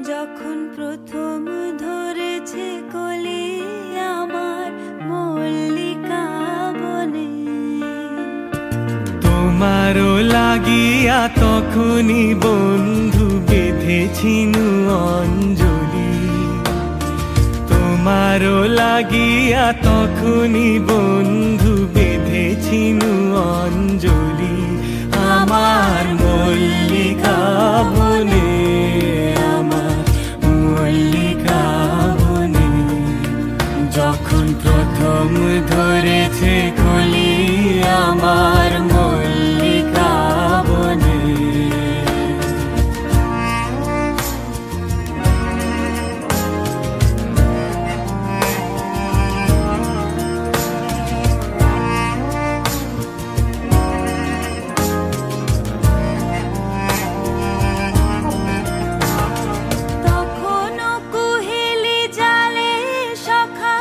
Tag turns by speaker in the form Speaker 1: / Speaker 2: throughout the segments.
Speaker 1: যখন প্রথম ধরেছে কলি আমার মল্লিকা বনে,
Speaker 2: তোমারও লাগিয়া তখনই বন্ধু বেঁধেছিনু অঞ্জলি। তোমারও লাগিয়া তখনই বন্ধু বেঁধেছিনু অঞ্জলি। আমার মল্লিকা বনে, আমার মল্লিকা বনে, যখন প্রথম ধরেছে কলি আমার মল্লিকা বনে।
Speaker 1: তখনও কুহেলি জালে সখা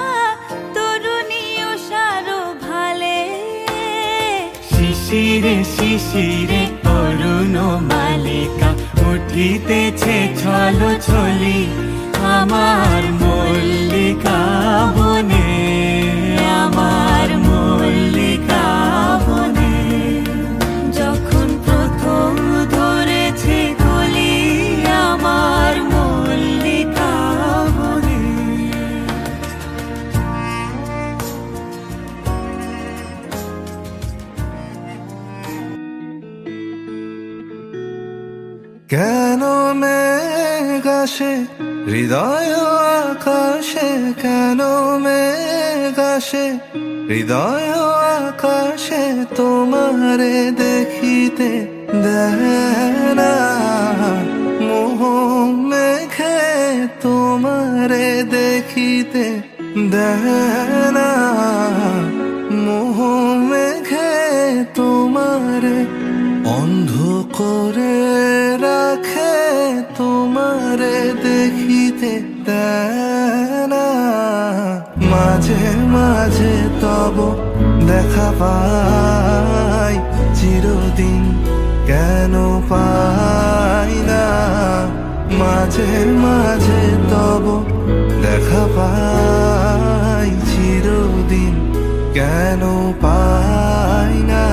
Speaker 1: তরুণী সারো ভালে,
Speaker 2: শিশিরে শিশিরে অরুণ মালিকা উঠিতেছে ছল ছলি আমার মল্লিকা বনে, আমার মল্লিকা বনে,
Speaker 1: যখন প্রথম ধরেছে কলি আমার মল্লিকা বনে।
Speaker 3: কেন মেঘ আসে হৃদয় আকাশে, কেন মেঘ আসে হৃদয় আকাশে, তোমারে দেখিতে দেয় না মোহ মেঘে, তোমারে দেখিতে দেয় না মোহ মেঘে, তোমারে অন্ধ করে রাখে, তোমারে দেখিতে দেয় না। মাঝে মাঝে তব দেখা পাই চিরদিন কেন পাই না, মাঝে মাঝে তব দেখা পাই চিরদিন কেন পাই না।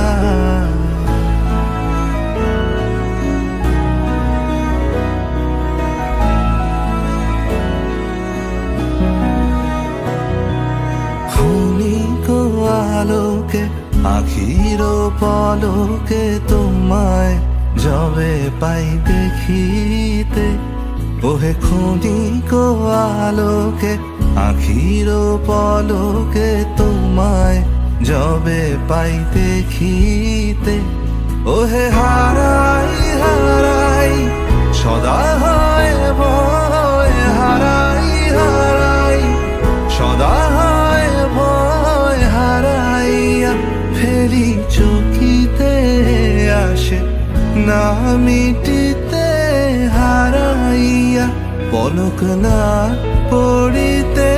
Speaker 3: আলোকে আখির পলকে তোমায় যবে পাই দেখিতে, ওহে ক্ষণিক আলোকে আখির পলকে তোমায় যবে পাই দেখিতে, ওহে হারাই হারাই সদা হয় ভয়, হারাই হারাই সদা হয় ভয়, হারাইয়া ফেরি চকিতে আসে না মিটিতে, হারাইয়া পলক না পড়িতে,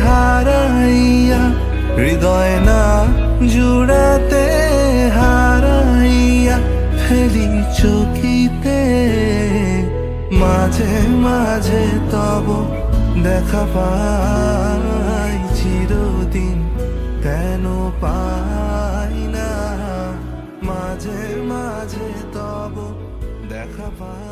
Speaker 3: হারাইয়া হৃদয় না জুড়াতে, হারাইয়া ফেরি চকিতে। মাঝে মাঝে তব দেখা পাই চিরদিন কেন পাই না, মাঝে মাঝে তব দেখা পাই।